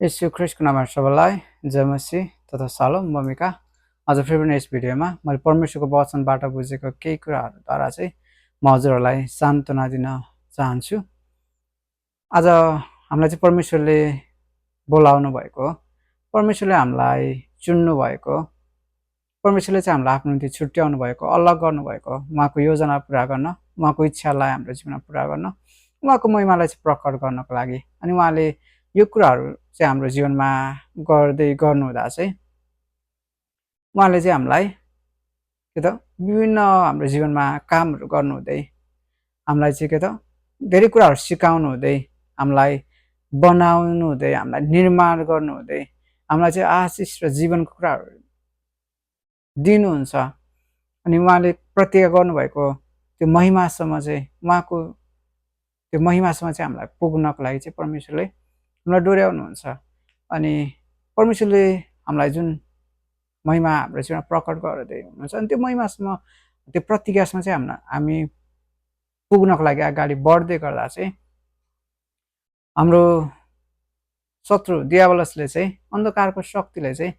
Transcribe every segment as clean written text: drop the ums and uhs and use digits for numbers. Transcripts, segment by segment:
यसु ख्रिस्टको नाममा सबैलाई जय मसीह तथा सालोम भूमिका। आज फेरि पनि यस भिडियोमा मैले परमेश्वरको वचनबाट बुझेको केही कुराहरूद्वारा चाहिँ म हजुरहरूलाई सान्त्वना दिन चाहन्छु। आज हामीलाई चाहिँ परमेश्वरले बोलाउनु भएको, परमेश्वरले हामीलाई चुन्नु भएको, परमेश्वरले चाहिँ हामीलाई आफ्नो निम्ति छुट्याउनु भएको, अलग गर्नुभएको, उहाँको योजना पुरा गर्न, उहाँको इच्छालाई हाम्रो जीवनमा पुरा गर्न, उहाँको महिमालाई चाहिँ प्रकट गर्नको लागि। अनि उहाँले यो कुराहरू चाहिँ हाम्रो जीवनमा गर्नुहुँदा चाहिँ उहाँले चाहिँ हामीलाई के त विभिन्न हाम्रो जीवनमा कामहरू गर्नुहुँदै हामीलाई चाहिँ के त धेरै कुराहरू सिकाउनु हुँदै, हामीलाई बनाउनु हुँदै, हामीलाई निर्माण गर्नुहुँदै, हामीलाई चाहिँ आशिष र जीवनको कुराहरू दिनुहुन्छ। अनि उहाँले प्रतिज्ञा गर्नुभएको त्यो महिमासम्म चाहिँ, उहाँको त्यो महिमासम्म चाहिँ हामीलाई पुग्नको लागि चाहिँ परमेश्वरले हामीलाई डोर्याउनुहुन्छ। अनि परमेश्वरले हामीलाई जुन महिमा हाम्रो जीवनमा प्रकट गर्दै हुनुहुन्छ, अनि त्यो महिमासम्म, त्यो प्रतिज्ञासम्म चाहिँ हामी पुग्नको लागि अगाडि बढ्दै गर्दा चाहिँ हाम्रो शत्रु दियावलसले चाहिँ, अन्धकारको शक्तिले चाहिँ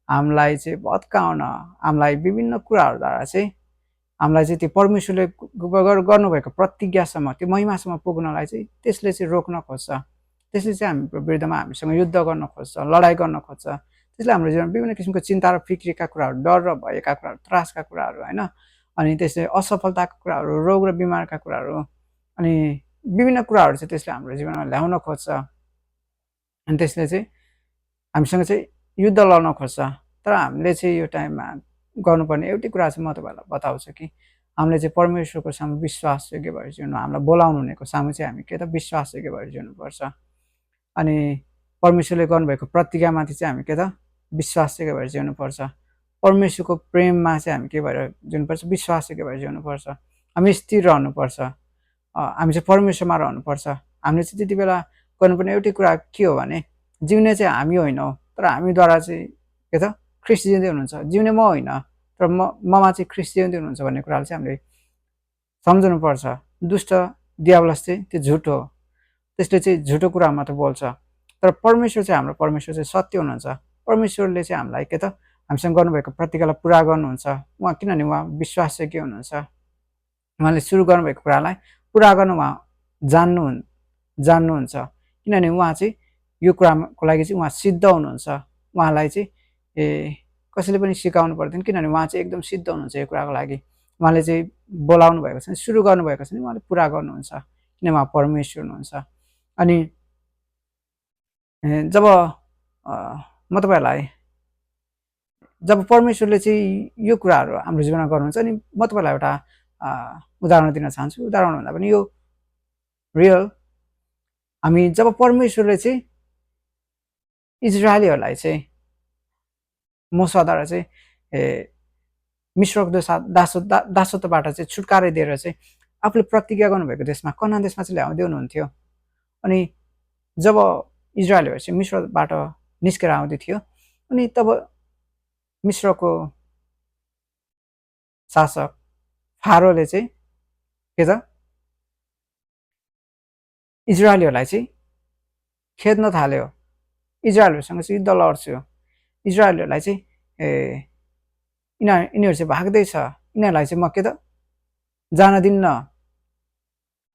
हामीलाई चाहिँ भत्काउन, हामीलाई विभिन्न कुराहरूद्वारा चाहिँ हामीलाई चाहिँ त्यो परमेश्वरले गर्नुभएको प्रतिज्ञासम्म, त्यो महिमासम्म पुग्नलाई चाहिँ त्यसले चाहिँ रोक्न खोज्छ। त्यसले चाहिँ हाम्रो विरुद्धमा हामीसँग युद्ध गर्न खोज्छ, लडाइँ गर्न खोज्छ। त्यसले हाम्रो जीवनमा विभिन्न किसिमको चिन्ता र फिक्रीका कुराहरू, डर र भयका कुराहरू, त्रासका कुराहरू, होइन, अनि त्यसले असफलताका कुराहरू, रोग र बिमारका कुराहरू, अनि विभिन्न कुराहरू चाहिँ त्यसले हाम्रो जीवनमा ल्याउन खोज्छ। अनि त्यसले चाहिँ हामीसँग चाहिँ युद्ध लड्न खोज्छ। तर हामीले चाहिँ यो टाइममा गर्नुपर्ने एउटै कुरा चाहिँ म तपाईँहरूलाई बताउँछु कि हामीले चाहिँ परमेश्वरको सामु विश्वासयोग्य भएर जिउनु, हामीलाई बोलाउनु हुनेको सामु चाहिँ हामी के त विश्वासयोग्य भएर जिउनुपर्छ। अनि परमेश्वरले गर्नुभएको प्रतिज्ञामाथि चाहिँ हामी के त विश्वासयोग्य भएर जिउनुपर्छ। परमेश्वरको प्रेममा चाहिँ हामी के भएर जिउनुपर्छ, विश्वासयोग्य भएर जिउनुपर्छ। हामी स्थिर रहनुपर्छ, हामी चाहिँ परमेश्वरमा रहनुपर्छ। हामीले चाहिँ त्यति बेला गर्नुपर्ने एउटै कुरा के हो भने, जिउने चाहिँ हामी होइनौँ, तर हामीद्वारा चाहिँ के त ख्रिस्ट जिउँदै हुनुहुन्छ। जिउने म होइन, तर ममा चाहिँ ख्रिस्ट जिउँदै हुनुहुन्छ भन्ने कुरालाई चाहिँ हामीले सम्झनुपर्छ। दुष्ट दियावलस चाहिँ त्यो झुट हो, त्यसले चाहिँ झुटो कुरा मात्र बोल्छ। तर परमेश्वर चाहिँ, हाम्रो परमेश्वर चाहिँ सत्य हुनुहुन्छ। परमेश्वरले चाहिँ हामीलाई के त हामीसँग गर्नुभएको प्रतिज्ञालाई पुरा गर्नुहुन्छ। उहाँ, किनभने उहाँ विश्वासयोग्य हुनुहुन्छ। उहाँले सुरु गर्नुभएको कुरालाई पुरा गर्न उहाँ जान्नुहुन्छ। किनभने उहाँ चाहिँ यो कुराको लागि चाहिँ उहाँ सिद्ध हुनुहुन्छ। उहाँलाई चाहिँ कसैले पनि सिकाउनु पर्दैन, किनभने उहाँ चाहिँ एकदम सिद्ध हुनुहुन्छ यो कुराको लागि। उहाँले चाहिँ बोलाउनु भएको छ, सुरु गर्नुभएको छ नि उहाँले पुरा गर्नुहुन्छ, किन उहाँ परमेश्वर हुनुहुन्छ। अनि जब म तपाईँहरूलाई, जब परमेश्वरले चाहिँ यो कुराहरू हाम्रो जीवनमा गर्नुहुन्छ, अनि म तपाईँलाई एउटा उदाहरण दिन चाहन्छु। उदाहरण भन्दा पनि यो रियल, हामी जब परमेश्वरले चाहिँ इजरायलीहरूलाई चाहिँ मोसाद्वारा चाहिँ मिश्रको दासत्वबाट चाहिँ छुटकारा दिएर चाहिँ आफूले प्रतिज्ञा गर्नुभएको देशमा, कनान देशमा चाहिँ ल्याउँदै हुनुहुन्थ्यो। अनि जब इजरायलीहरू चाहिँ मिश्रबाट निस्केर आउँदै थियो, अनि तब मिश्रको शासक फारोले चाहिँ के त इजरायलीहरूलाई चाहिँ खेद्न थाल्यो। इजरायलहरूसँग चाहिँ युद्ध लड्छु, इजरायलहरूलाई चाहिँ यिनीहरू चाहिँ भाग्दैछ, यिनीहरूलाई चाहिँ म के त जान दिन्न,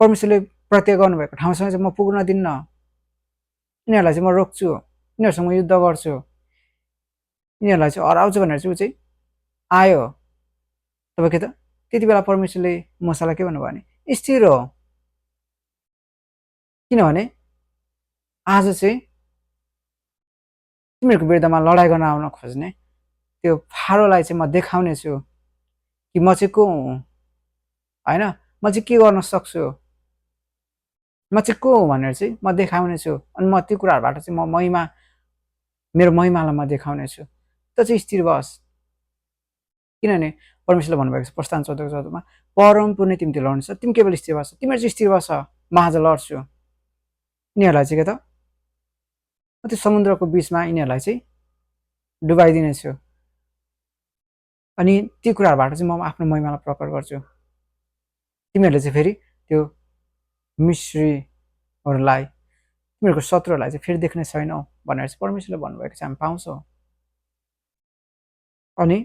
परमेश्वरले प्रतिज्ञा गर्नुभएको ठाउँसँग चाहिँ म पुग्न दिन्न, यिनीहरूलाई चाहिँ म रोक्छु, यिनीहरूसँग म युद्ध गर्छु, यिनीहरूलाई चाहिँ हराउँछु भनेर चाहिँ ऊ चाहिँ आयो। तब के त त्यति बेला परमेश्वरले मोसालाई के भन्नुभयो भने, स्थिर हो, किनभने आज चाहिँ तिमीहरूको विरुद्धमा लडाइँ गर्न आउन खोज्ने त्यो फारोलाई चाहिँ म देखाउने छु कि म चाहिँ को हुँ, होइन, म चाहिँ के गर्न सक्छु, म चाहिँ को हुँ भनेर चाहिँ म देखाउने छु। अनि म त्यो कुराहरूबाट चाहिँ म मेरो महिमालाई म देखाउने छु। त चाहिँ स्थिर बस, किनभने परमेश्वरले भन्नुभएको छ प्रस्थान 14:14मा, परमपुण्य तिमीले लड्नु छ, तिमी केवल स्थिर बस, तिमीहरू चाहिँ स्थिर बस, म आज लड्छु। यिनीहरूलाई चाहिँ के त त्यो समुद्रको बिचमा यिनीहरूलाई चाहिँ डुबाइदिनेछु। अनि ती कुराहरूबाट चाहिँ म आफ्नो महिमालाई प्रकट गर्छु। तिमीहरूले चाहिँ फेरि त्यो मिश्रीहरूलाई, तिमीहरूको शत्रुहरूलाई चाहिँ फेरि देख्ने छैनौ भनेर चाहिँ परमेश्वरले भन्नुभएको चाहिँ हामी पाउँछौँ। अनि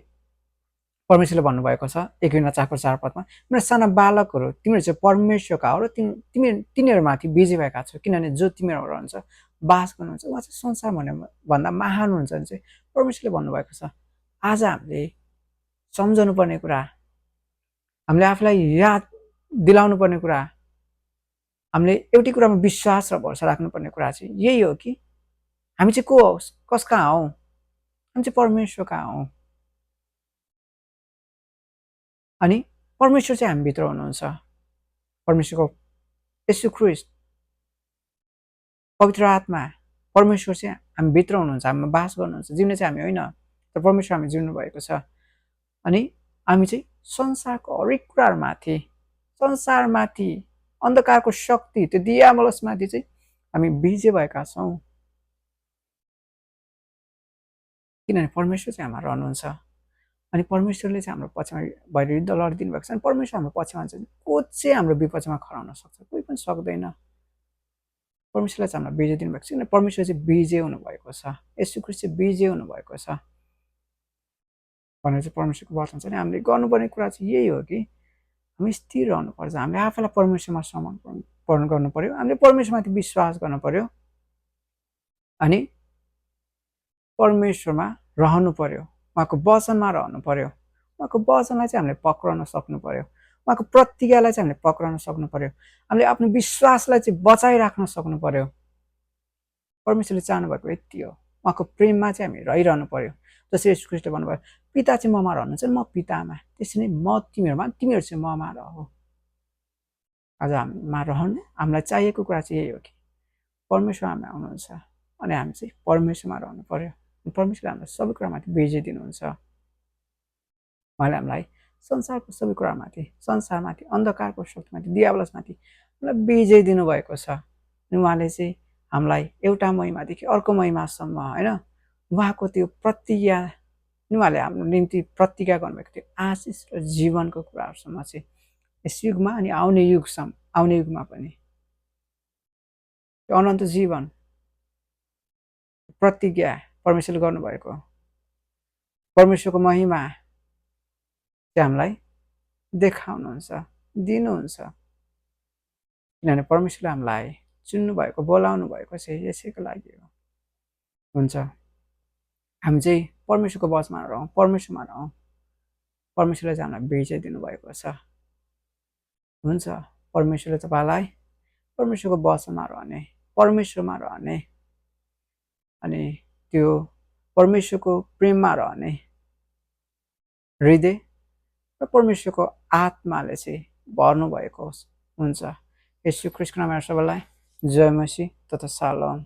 परमेश्वरले भन्नुभएको छ 1 युहन्ना 4:4 मेरो साना बालकहरू तिमीहरू चाहिँ परमेश्वरका हो र तिनीहरूमाथि विजय भएका छौ, किनभने जो तिमीहरू रहन्छ बास गर्नुहुन्छ उहाँ चाहिँ संसार भन्दा महान हुन्छ भने चाहिँ परमेश्वरले भन्नुभएको छ। आज हामीले सम्झनु पर्ने कुरा, हामीले आफूलाई याद दिलाउनु पर्ने कुरा, हामीले एउटै कुरामा विश्वास र भरोसा राख्नुपर्ने कुरा चाहिँ यही हो कि हामी चाहिँ को हो, कसका हौ? हामी चाहिँ परमेश्वरका हौ। अनि परमेश्वर चाहिँ हामीभित्र हुनुहुन्छ। परमेश्वरको येशू ख्रीष्ट पवित्र आत्मा परमेश्वर चाहिँ हामीभित्र हुनुहुन्छ, हामीमा बास गर्नुहुन्छ। जिउने चाहिँ हामी होइन, तर परमेश्वर हामी जिउनु भएको छ। अनि हामी चाहिँ संसारको हरेक कुराहरूमाथि, संसारमाथि अन्धकारको शक्ति, त्यो दियाबलसमाथि चाहिँ हामी विजय भएका छौँ, किनभने परमेश्वर चाहिँ हामीमा रहनुहुन्छ। अनि परमेश्वरले चाहिँ हाम्रो पक्षमा भएर युद्ध लडिदिनु भएको छ। अनि परमेश्वर हाम्रो पक्षमा हुन्छ, को चाहिँ हाम्रो विपक्षमा खराउन सक्छ? कोही पनि सक्दैन। परमेश्वरलाई चाहिँ हामीलाई विजय दिनुभएको छ, किनभने परमेश्वर चाहिँ विजय हुनुभएको छ, येशू ख्रीष्ट चाहिँ विजय हुनुभएको छ भनेर चाहिँ परमेश्वरको वचन छ। अनि हामीले गर्नुपर्ने कुरा चाहिँ यही हो कि हामी स्थिर रहनुपर्छ। हामीले आफूलाई परमेश्वरमा समर्पण गर्नु पर्यो, हामीले परमेश्वरमाथि विश्वास गर्नु पर्यो, अनि परमेश्वरमा रहनु पर्यो, उहाँको वचनमा रहनु पर्यो, उहाँको वचनलाई चाहिँ हामीले पक्राउन सक्नु पर्यो, उहाँको प्रतिज्ञालाई चाहिँ हामीले पक्राउन सक्नु पर्यो, हामीले आफ्नो विश्वासलाई चाहिँ बचाइराख्न सक्नु पर्यो। परमेश्वरले चाहनुभएको यति हो, उहाँको प्रेममा चाहिँ हामी रहिरहनु पर्यो। जसरी येशू ख्रीष्टले भन्नुभयो पिता चाहिँ ममा रहनुहुन्छ, म पितामा, त्यसरी नै म तिमीहरूमा, तिमीहरू चाहिँ ममा रह। आज हामीमा रहनु, हामीलाई चाहिएको कुरा चाहिँ यही हो कि परमेश्वर हामीमा आउनुहुन्छ अनि हामी चाहिँ परमेश्वरमा रहनु पर्यो। परमेश्वरले हामीलाई सबै कुरामाथि विजय दिनुहुन्छ। उहाँले हामीलाई संसारको सबै कुरामाथि, संसारमाथि, अन्धकारको शक्तिमाथि, दियाबलसमाथि हामीलाई विजय दिनुभएको छ। अनि उहाँले चाहिँ हामीलाई एउटा महिमादेखि अर्को महिमासम्म होइन, उहाँको त्यो प्रतिज्ञा, उहाँले हाम्रो निम्ति प्रतिज्ञा गर्नुभएको त्यो आशिष र जीवनको कुराहरूसम्म चाहिँ यस युगमा अनि आउने युगमा पनि त्यो अनन्त जीवन प्रतिज्ञा परमेश्वरले गर्नुभएको, परमेश्वरको महिमा चाहिँ हामीलाई देखाउनुहुन्छ, दिनुहुन्छ, किनभने परमेश्वरले हामीलाई चुन्नु भएको, बोलाउनु भएको चाहिँ यसैको लागि हो। हुन्छ, हामी चाहिँ परमेश्वरको वचमा रहौँ, परमेश्वरमा रहौँ, परमेश्वरले चाहिँ हामीलाई विजय दिनुभएको छ। हुन्छ, परमेश्वरले तपाईँलाई परमेश्वरको वचनमा रहने, परमेश्वरमा रहने, अनि त्यो परमेश्वरको प्रेममा रहने हृदय र परमेश्वरको आत्माले चाहिँ भर्नु भएको हुन्छ। येशू ख्रीष्टको नाममा सबैलाई जय मसीह तथा शालोम।